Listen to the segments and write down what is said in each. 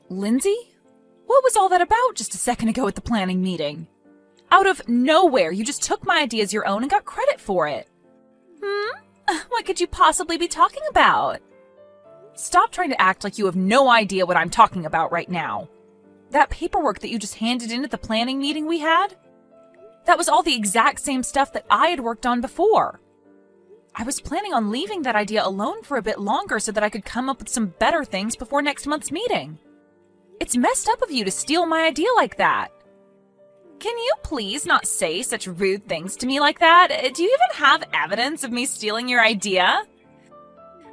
Lindsay? What was all that about just a second ago at the planning meeting? Out of nowhere, you just took my idea as your own and got credit for it. What could you possibly be talking about? Stop trying to act like you have no idea what I'm talking about right now. That paperwork that you just handed in at the planning meeting we had? That was all the exact same stuff that I had worked on before. I was planning on leaving that idea alone for a bit longer so that I could come up with some better things before next month's meeting. It's messed up of you to steal my idea like that. Can you please not say such rude things to me like that? Do you even have evidence of me stealing your idea?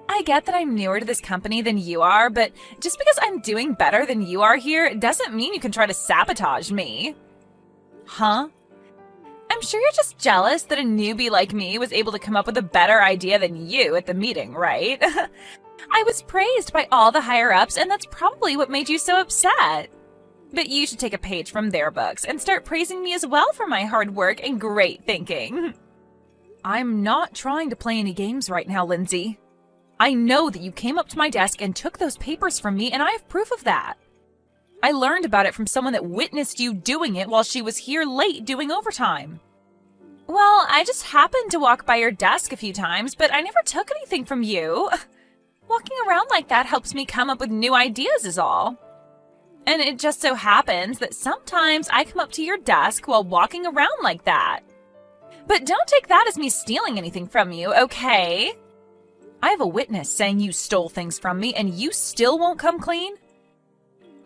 I get that I'm newer to this company than you are, but just because I'm doing better than you are here doesn't mean you can try to sabotage me. Huh? I'm sure you're just jealous that a newbie like me was able to come up with a better idea than you at the meeting, right? I was praised by all the higher-ups, and that's probably what made you so upset. But you should take a page from their books and start praising me as well for my hard work and great thinking. I'm not trying to play any games right now, Lindsay. I know that you came up to my desk and took those papers from me, and I have proof of that. I learned about it from someone that witnessed you doing it while she was here late doing overtime. Well, I just happened to walk by your desk a few times, but I never took anything from you. Walking around like that helps me come up with new ideas is all. And it just so happens that sometimes I come up to your desk while walking around like that. But don't take that as me stealing anything from you, okay? I have a witness saying you stole things from me and you still won't come clean?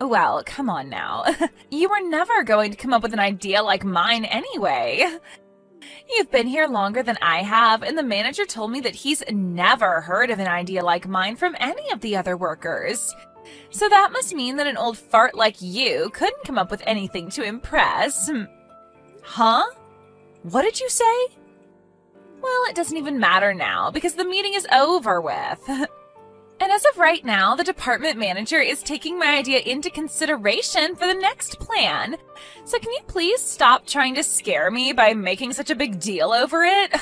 Well, come on now. You were never going to come up with an idea like mine anyway. You've been here longer than I have, and the manager told me that he's never heard of an idea like mine from any of the other workers. So that must mean that an old fart like you couldn't come up with anything to impress. Huh? What did you say? Well, it doesn't even matter now, because the meeting is over with. And as of right now, the department manager is taking my idea into consideration for the next plan. So can you please stop trying to scare me by making such a big deal over it?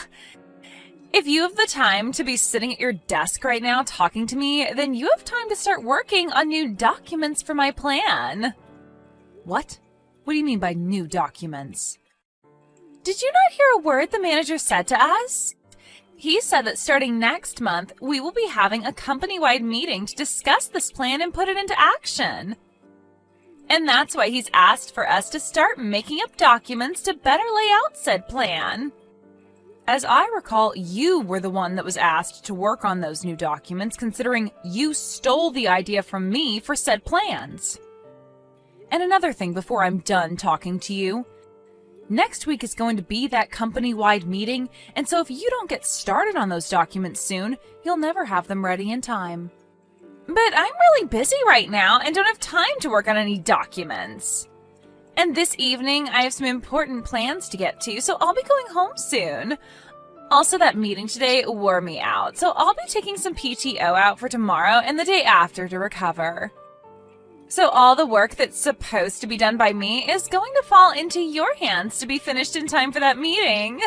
If you have the time to be sitting at your desk right now talking to me, then you have time to start working on new documents for my plan. What? What do you mean by new documents? Did you not hear a word the manager said to us? He said that starting next month, we will be having a company-wide meeting to discuss this plan and put it into action. And that's why he's asked for us to start making up documents to better lay out said plan. As I recall, you were the one that was asked to work on those new documents, considering you stole the idea from me for said plans. And another thing before I'm done talking to you. Next week is going to be that company-wide meeting, and so if you don't get started on those documents soon, you'll never have them ready in time. But I'm really busy right now and don't have time to work on any documents. And this evening, I have some important plans to get to, so I'll be going home soon. Also, that meeting today wore me out, so I'll be taking some PTO out for tomorrow and the day after to recover. So all the work that's supposed to be done by me is going to fall into your hands to be finished in time for that meeting.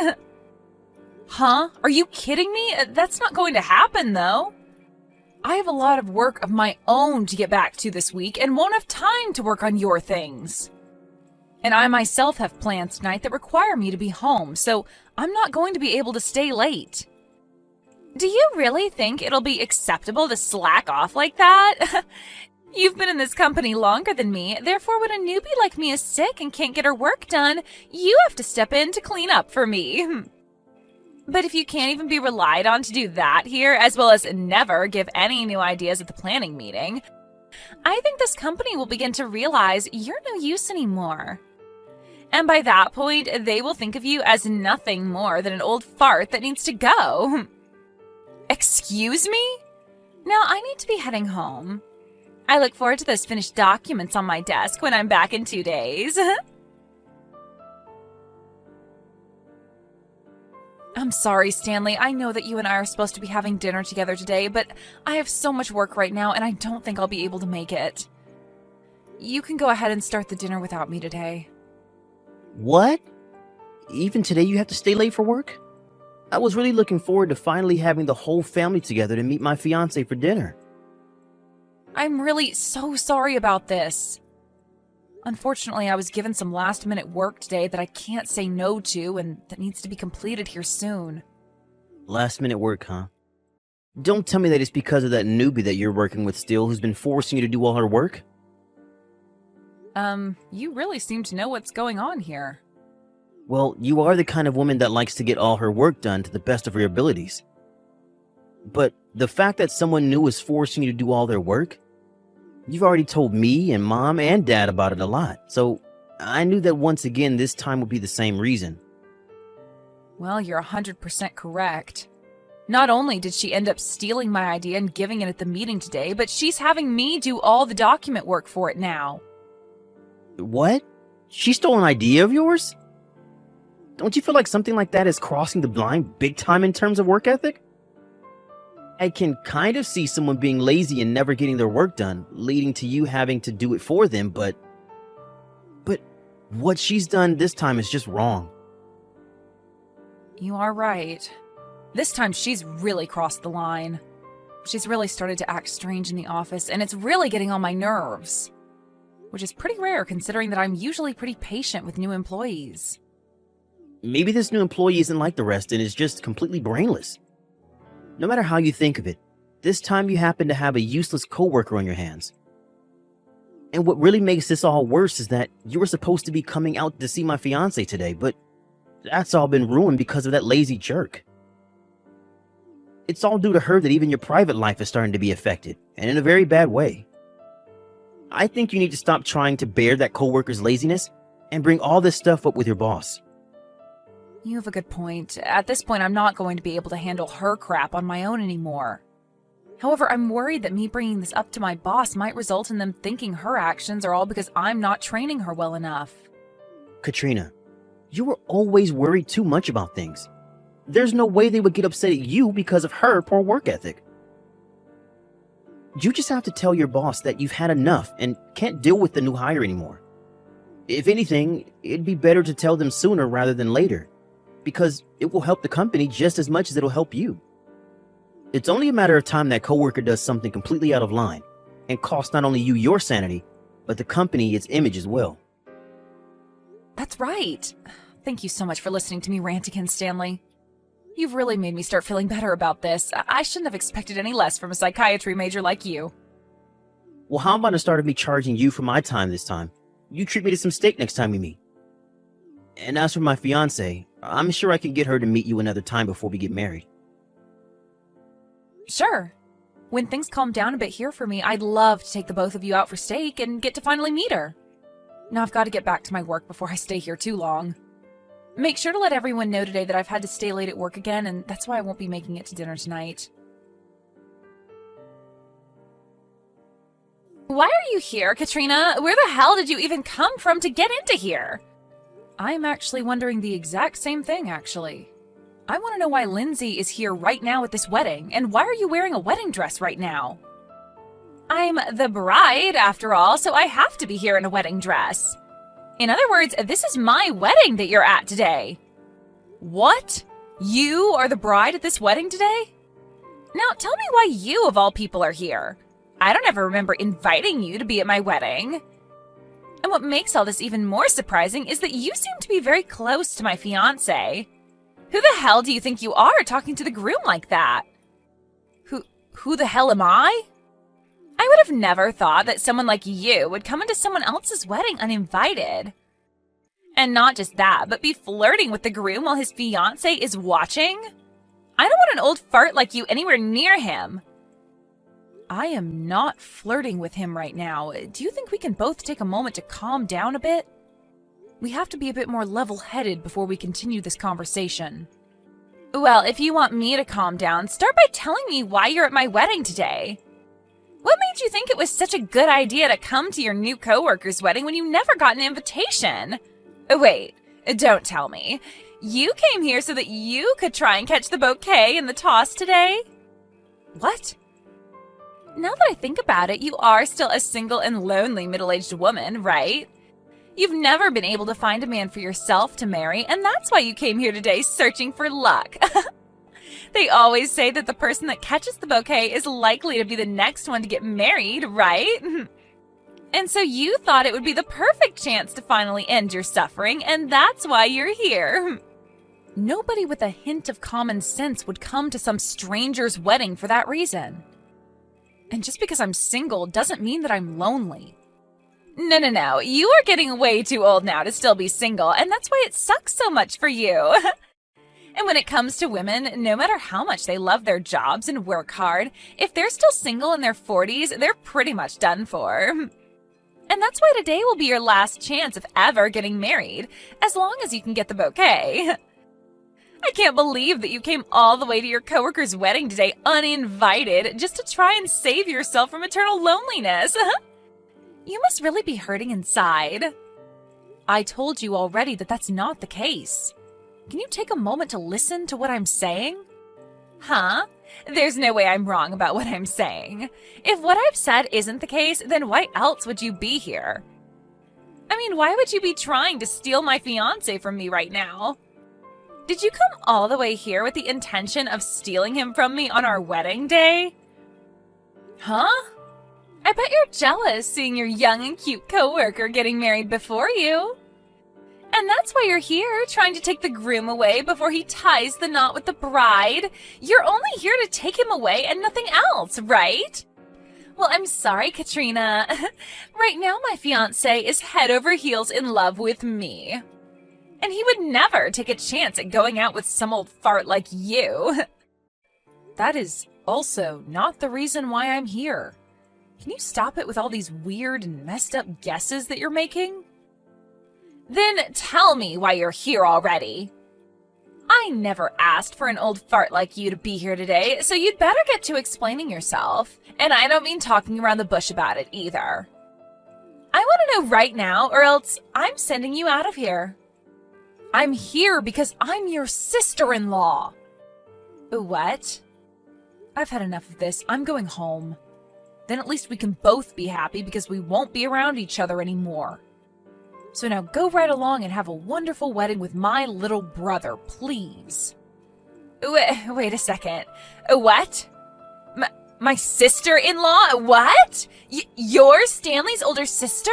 Huh? Are you kidding me? That's not going to happen, though. I have a lot of work of my own to get back to this week and won't have time to work on your things. And I myself have plans tonight that require me to be home, so I'm not going to be able to stay late. Do you really think it'll be acceptable to slack off like that? You've been in this company longer than me, therefore when a newbie like me is sick and can't get her work done, you have to step in to clean up for me. But if you can't even be relied on to do that here, as well as never give any new ideas at the planning meeting, I think this company will begin to realize you're no use anymore. And by that point, they will think of you as nothing more than an old fart that needs to go. Excuse me? Now I need to be heading home. I look forward to those finished documents on my desk when I'm back in 2 days. I'm sorry, Stanley. I know that you and I are supposed to be having dinner together today, but I have so much work right now and I don't think I'll be able to make it. You can go ahead and start the dinner without me today. What? Even today you have to stay late for work? I was really looking forward to finally having the whole family together to meet my fiancé for dinner. I'm really so sorry about this. Unfortunately, I was given some last-minute work today that I can't say no to and that needs to be completed here soon. Last minute work, huh? Don't tell me that it's because of that newbie that you're working with still who's been forcing you to do all her work? You really seem to know what's going on here. Well, you are the kind of woman that likes to get all her work done to the best of her abilities. But the fact that someone new is forcing you to do all their work, you've already told me and Mom and Dad about it a lot, so I knew that once again this time would be the same reason. Well, you're 100% correct. Not only did she end up stealing my idea and giving it at the meeting today, but she's having me do all the document work for it now. What? She stole an idea of yours? Don't you feel like something like that is crossing the line big time in terms of work ethic? I can kind of see someone being lazy and never getting their work done, leading to you having to do it for them, but what she's done this time is just wrong. You are right. This time she's really crossed the line. She's really started to act strange in the office, and it's really getting on my nerves. Which is pretty rare considering that I'm usually pretty patient with new employees. Maybe this new employee isn't like the rest and is just completely brainless. No matter how you think of it, this time you happen to have a useless coworker on your hands. And what really makes this all worse is that you were supposed to be coming out to see my fiance today, but that's all been ruined because of that lazy jerk. It's all due to her that even your private life is starting to be affected, and in a very bad way. I think you need to stop trying to bear that coworker's laziness and bring all this stuff up with your boss. You have a good point. At this point, I'm not going to be able to handle her crap on my own anymore. However, I'm worried that me bringing this up to my boss might result in them thinking her actions are all because I'm not training her well enough. Katrina, you were always worried too much about things. There's no way they would get upset at you because of her poor work ethic. You just have to tell your boss that you've had enough and can't deal with the new hire anymore. If anything, it'd be better to tell them sooner rather than later, because it will help the company just as much as it'll help you. It's only a matter of time that coworker does something completely out of line and costs not only you your sanity, but the company its image as well. That's right. Thank you so much for listening to me rant again, Stanley. You've really made me start feeling better about this. I shouldn't have expected any less from a psychiatry major like you. Well, how about instead of me charging you for my time this time, you treat me to some steak next time we meet? And as for my fiance, I'm sure I can get her to meet you another time before we get married. Sure. When things calm down a bit here for me, I'd love to take the both of you out for steak and get to finally meet her. Now I've got to get back to my work before I stay here too long. Make sure to let everyone know today that I've had to stay late at work again, and that's why I won't be making it to dinner tonight. Why are you here, Katrina? Where the hell did you even come from to get into here? I'm actually wondering the exact same thing, actually. I want to know why Lindsay is here right now at this wedding, and why are you wearing a wedding dress right now? I'm the bride, after all, so I have to be here in a wedding dress. In other words, this is my wedding that you're at today. What? You are the bride at this wedding today? Now, tell me why you, of all people, are here. I don't ever remember inviting you to be at my wedding. And what makes all this even more surprising is that you seem to be very close to my fiancé. Who the hell do you think you are talking to the groom like that? Who the hell am I? I would have never thought that someone like you would come into someone else's wedding uninvited. And not just that, but be flirting with the groom while his fiancé is watching? I don't want an old fart like you anywhere near him. I am not flirting with him right now. Do you think we can both take a moment to calm down a bit? We have to be a bit more level-headed before we continue this conversation. Well, if you want me to calm down, start by telling me why you're at my wedding today. What made you think it was such a good idea to come to your new coworker's wedding when you never got an invitation? Wait, don't tell me. You came here so that you could try and catch the bouquet in the toss today? What? Now that I think about it, you are still a single and lonely middle-aged woman, right? You've never been able to find a man for yourself to marry, and that's why you came here today searching for luck. They always say that the person that catches the bouquet is likely to be the next one to get married, right? And so you thought it would be the perfect chance to finally end your suffering, and that's why you're here. Nobody with a hint of common sense would come to some stranger's wedding for that reason. And just because I'm single doesn't mean that I'm lonely. No. You are getting way too old now to still be single, and that's why it sucks so much for you. And when it comes to women, no matter how much they love their jobs and work hard, if they're still single in their 40s, they're pretty much done for. And that's why today will be your last chance of ever getting married, as long as you can get the bouquet. I can't believe that you came all the way to your coworker's wedding today uninvited just to try and save yourself from eternal loneliness. You must really be hurting inside. I told you already that that's not the case. Can you take a moment to listen to what I'm saying? Huh? There's no way I'm wrong about what I'm saying. If what I've said isn't the case, then why else would you be here? I mean, why would you be trying to steal my fiancé from me right now? Did you come all the way here with the intention of stealing him from me on our wedding day? Huh? I bet you're jealous seeing your young and cute coworker getting married before you. And that's why you're here, trying to take the groom away before he ties the knot with the bride. You're only here to take him away and nothing else, right? Well, I'm sorry, Katrina. Right now, my fiancé is head over heels in love with me. And he would never take a chance at going out with some old fart like you. That is also not the reason why I'm here. Can you stop it with all these weird and messed up guesses that you're making? Then tell me why you're here already. I never asked for an old fart like you to be here today, so you'd better get to explaining yourself. And I don't mean talking around the bush about it either. I want to know right now, or else I'm sending you out of here. I'm here because I'm your sister-in-law. What? I've had enough of this. I'm going home. Then at least we can both be happy because we won't be around each other anymore. So now go right along and have a wonderful wedding with my little brother, please. Wait a second. What? My sister-in-law? What? You're Stanley's older sister?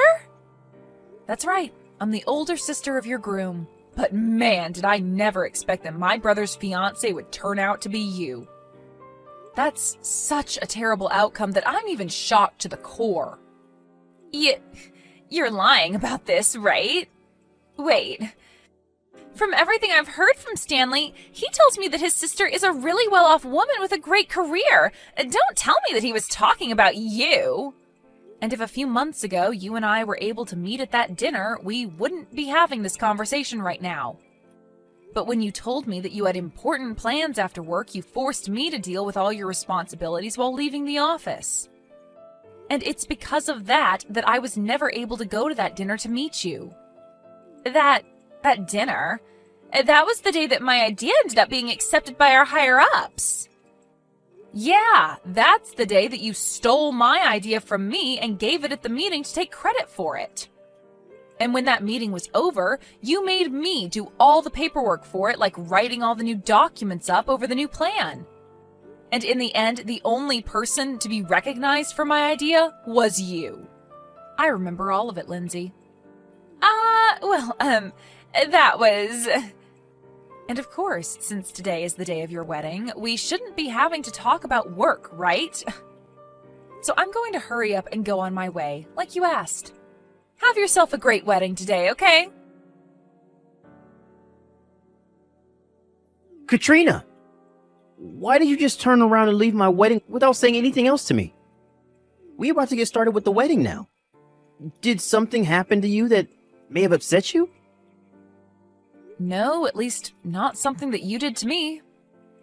That's right. I'm the older sister of your groom. But man, did I never expect that my brother's fiancé would turn out to be you. That's such a terrible outcome that I'm even shocked to the core. You're lying about this, right? Wait. From everything I've heard from Stanley, he tells me that his sister is a really well-off woman with a great career. Don't tell me that he was talking about you. And if a few months ago you and I were able to meet at that dinner, we wouldn't be having this conversation right now. But when you told me that you had important plans after work, you forced me to deal with all your responsibilities while leaving the office. And it's because of that I was never able to go to that dinner to meet you. That dinner? That was the day that my idea ended up being accepted by our higher-ups. Yeah, that's the day that you stole my idea from me and gave it at the meeting to take credit for it. And when that meeting was over, you made me do all the paperwork for it, like writing all the new documents up over the new plan. And in the end, the only person to be recognized for my idea was you. I remember all of it, Lindsay. That was... And of course, since today is the day of your wedding, we shouldn't be having to talk about work, right? So I'm going to hurry up and go on my way, like you asked. Have yourself a great wedding today, okay? Katrina! Why did you just turn around and leave my wedding without saying anything else to me? We're about to get started with the wedding now. Did something happen to you that may have upset you? No, at least not something that you did to me.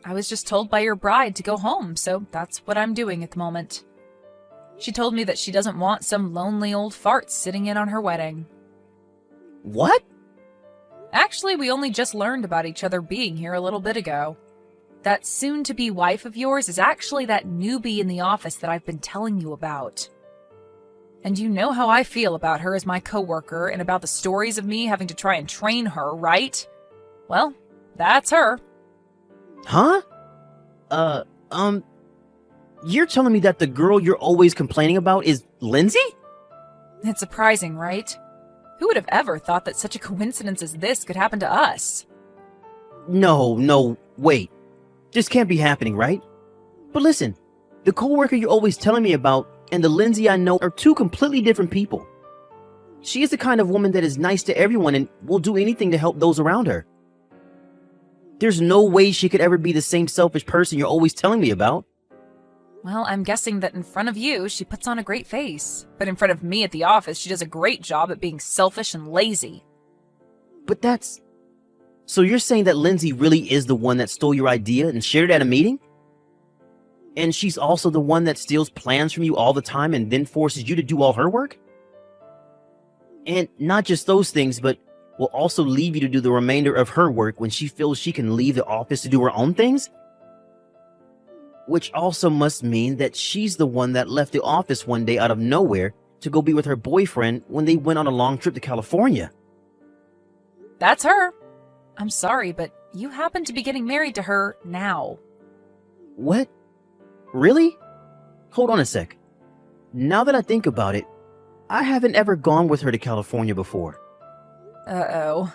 I was just told by your bride to go home, so that's what I'm doing at the moment. She told me that she doesn't want some lonely old fart sitting in on her wedding. What? Actually, we only just learned about each other being here a little bit ago. That soon-to-be wife of yours is actually that newbie in the office that I've been telling you about. And you know how I feel about her as my coworker and about the stories of me having to try and train her, right? Well, that's her. Huh? Uh, um, you're telling me that the girl you're always complaining about is Lindsay? It's surprising, right? Who would have ever thought that such a coincidence as this could happen to us? No, wait. This can't be happening, right? But listen, the coworker you're always telling me about and the Lindsay I know are two completely different people. She is the kind of woman that is nice to everyone and will do anything to help those around her. There's no way she could ever be the same selfish person you're always telling me about. Well, I'm guessing that in front of you, she puts on a great face. But in front of me at the office, she does a great job at being selfish and lazy. But that's... So you're saying that Lindsay really is the one that stole your idea and shared it at a meeting? And she's also the one that steals plans from you all the time and then forces you to do all her work? And not just those things, but will also leave you to do the remainder of her work when she feels she can leave the office to do her own things? Which also must mean that she's the one that left the office one day out of nowhere to go be with her boyfriend when they went on a long trip to California. That's her. I'm sorry, but you happen to be getting married to her now. What? Really? Hold on a sec. Now that I think about it, I haven't ever gone with her to California before. Uh-oh.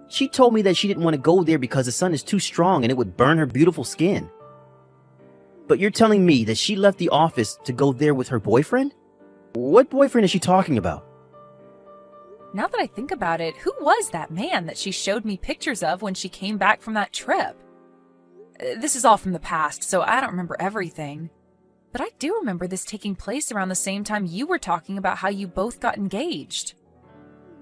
She told me that she didn't want to go there because the sun is too strong and it would burn her beautiful skin. But you're telling me that she left the office to go there with her boyfriend? What boyfriend is she talking about? Now that I think about it, who was that man that she showed me pictures of when she came back from that trip? This is all from the past, so I don't remember everything. But I do remember this taking place around the same time you were talking about how you both got engaged.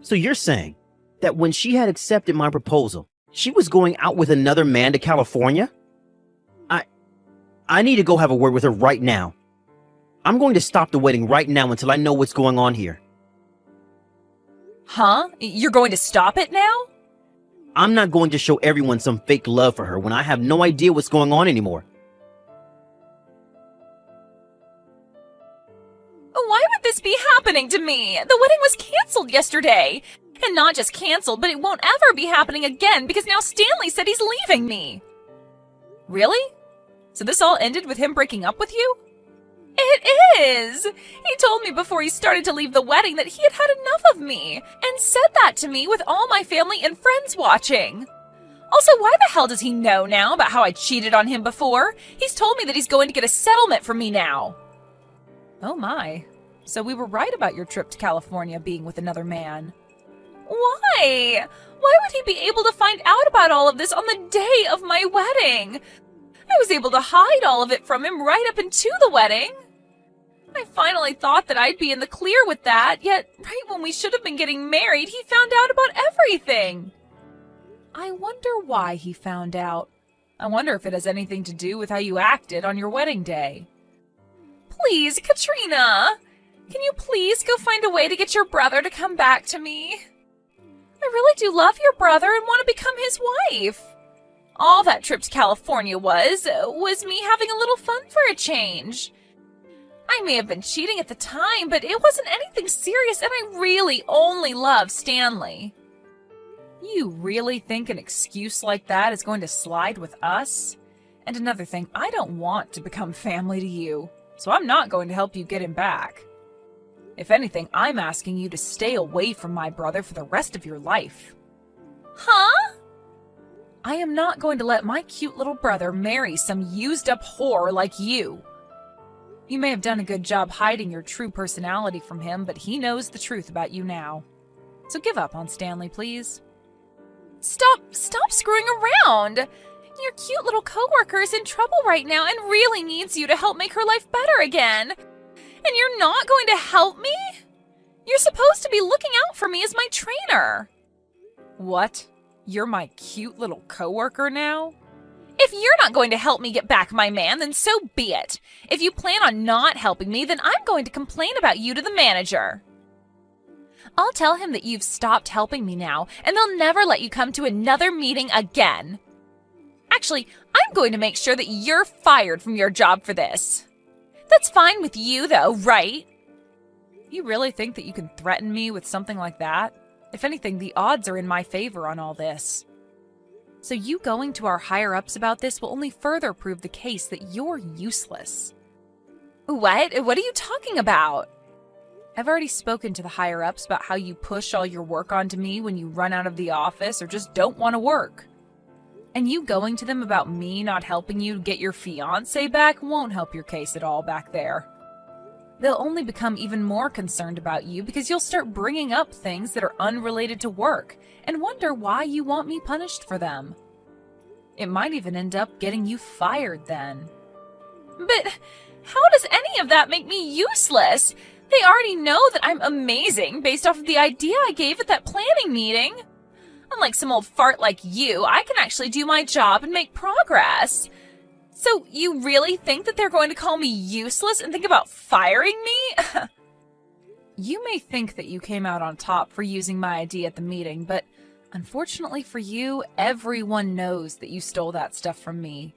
So you're saying that when she had accepted my proposal, she was going out with another man to California? I need to go have a word with her right now. I'm going to stop the wedding right now until I know what's going on here. Huh? You're going to stop it now? I'm not going to show everyone some fake love for her when I have no idea what's going on anymore. Why would this be happening to me? The wedding was canceled yesterday. And not just canceled, but it won't ever be happening again because now Stanley said he's leaving me. Really? So this all ended with him breaking up with you? It is! He told me before he started to leave the wedding that he had had enough of me, and said that to me with all my family and friends watching. Also, why the hell does he know now about how I cheated on him before? He's told me that he's going to get a settlement from me now. Oh my. So we were right about your trip to California being with another man. Why? Why would he be able to find out about all of this on the day of my wedding? I was able to hide all of it from him right up into the wedding. I finally thought that I'd be in the clear with that, yet right when we should have been getting married, he found out about everything. I wonder why he found out. I wonder if it has anything to do with how you acted on your wedding day. Please, Katrina, can you please go find a way to get your brother to come back to me? I really do love your brother and want to become his wife. All that trip to California was me having a little fun for a change. I may have been cheating at the time, but it wasn't anything serious, and I really only love Stanley. You really think an excuse like that is going to slide with us? And another thing, I don't want to become family to you, so I'm not going to help you get him back. If anything, I'm asking you to stay away from my brother for the rest of your life. Huh? I am not going to let my cute little brother marry some used-up whore like you. You may have done a good job hiding your true personality from him, but he knows the truth about you now. So give up on Stanley, please. Stop screwing around! Your cute little coworker is in trouble right now and really needs you to help make her life better again. And you're not going to help me? You're supposed to be looking out for me as my trainer. What? You're my cute little coworker now? If you're not going to help me get back my man, then so be it. If you plan on not helping me, then I'm going to complain about you to the manager. I'll tell him that you've stopped helping me now, and they'll never let you come to another meeting again. Actually, I'm going to make sure that you're fired from your job for this. That's fine with you, though, right? You really think that you can threaten me with something like that? If anything, the odds are in my favor on all this. So you going to our higher-ups about this will only further prove the case that you're useless. What? What are you talking about? I've already spoken to the higher-ups about how you push all your work onto me when you run out of the office or just don't want to work. And you going to them about me not helping you get your fiancé back won't help your case at all back there. They'll only become even more concerned about you because you'll start bringing up things that are unrelated to work and wonder why you want me punished for them. It might even end up getting you fired then. But how does any of that make me useless? They already know that I'm amazing based off of the idea I gave at that planning meeting. Unlike some old fart like you, I can actually do my job and make progress. So you really think that they're going to call me useless and think about firing me? You may think that you came out on top for using my idea at the meeting, but unfortunately for you, everyone knows that you stole that stuff from me.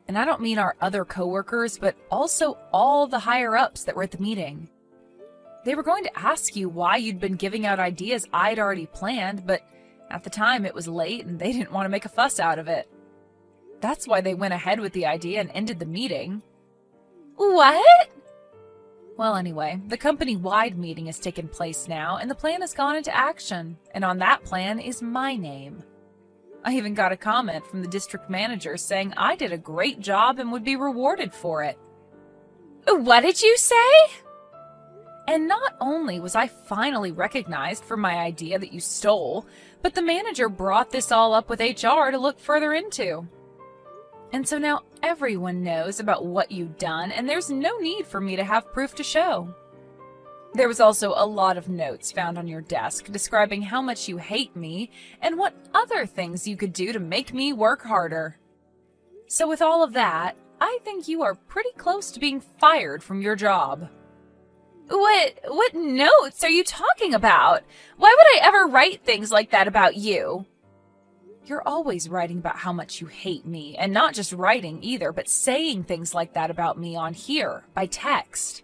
And I don't mean our other coworkers, but also all the higher-ups that were at the meeting. They were going to ask you why you'd been giving out ideas I'd already planned, but at the time it was late and they didn't want to make a fuss out of it. That's why they went ahead with the idea and ended the meeting. What? Well, anyway, the company-wide meeting has taken place now, and the plan has gone into action, and on that plan is my name. I even got a comment from the district manager saying I did a great job and would be rewarded for it. What did you say? And not only was I finally recognized for my idea that you stole, but the manager brought this all up with HR to look further into. And so now everyone knows about what you've done, and there's no need for me to have proof to show. There was also a lot of notes found on your desk describing how much you hate me and what other things you could do to make me work harder. So with all of that, I think you are pretty close to being fired from your job. What notes are you talking about? Why would I ever write things like that about you? You're always writing about how much you hate me, and not just writing either, but saying things like that about me on here, by text.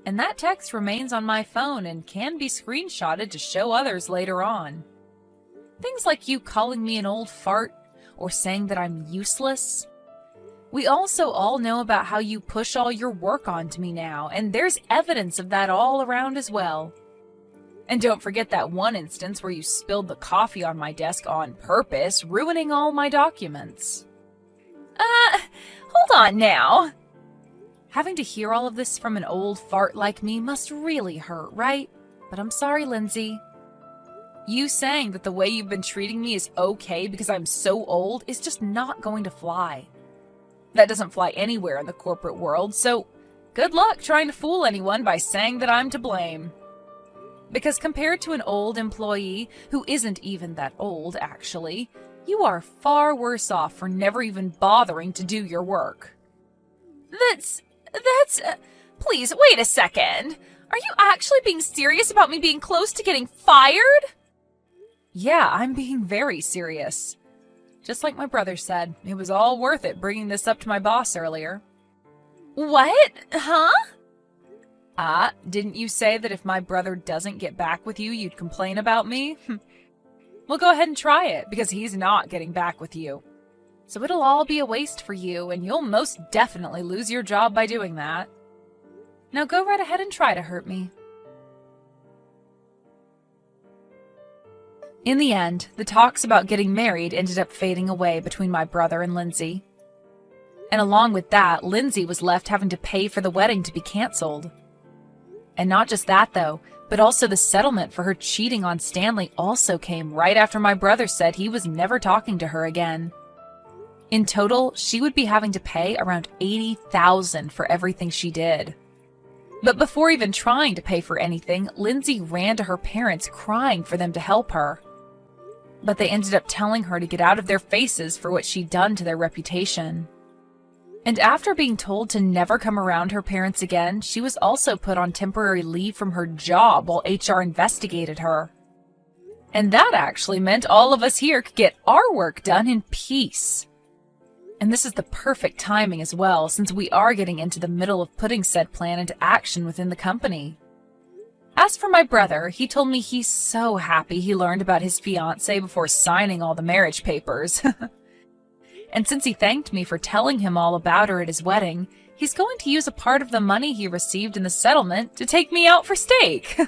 And that text remains on my phone and can be screenshotted to show others later on. Things like you calling me an old fart, or saying that I'm useless. We also all know about how you push all your work onto me now, and there's evidence of that all around as well. And don't forget that one instance where you spilled the coffee on my desk on purpose, ruining all my documents. Hold on now. Having to hear all of this from an old fart like me must really hurt, right? But I'm sorry, Lindsay. You saying that the way you've been treating me is okay because I'm so old is just not going to fly. That doesn't fly anywhere in the corporate world, so good luck trying to fool anyone by saying that I'm to blame. Because compared to an old employee, who isn't even that old, actually, you are far worse off for never even bothering to do your work. Please, wait a second. Are you actually being serious about me being close to getting fired? Yeah, I'm being very serious. Just like my brother said, it was all worth it bringing this up to my boss earlier. What? Huh? Didn't you say that if my brother doesn't get back with you, you'd complain about me? Well, go ahead and try it, because he's not getting back with you. So it'll all be a waste for you, and you'll most definitely lose your job by doing that. Now go right ahead and try to hurt me. In the end, the talks about getting married ended up fading away between my brother and Lindsay. And along with that, Lindsay was left having to pay for the wedding to be canceled. And not just that, though, but also the settlement for her cheating on Stanley also came right after my brother said he was never talking to her again. In total, she would be having to pay around $80,000 for everything she did. But before even trying to pay for anything, Lindsay ran to her parents crying for them to help her. But they ended up telling her to get out of their faces for what she'd done to their reputation. And after being told to never come around her parents again, she was also put on temporary leave from her job while HR investigated her. And that actually meant all of us here could get our work done in peace. And this is the perfect timing as well, since we are getting into the middle of putting said plan into action within the company. As for my brother, he told me he's so happy he learned about his fiancée before signing all the marriage papers. And since he thanked me for telling him all about her at his wedding, he's going to use a part of the money he received in the settlement to take me out for steak.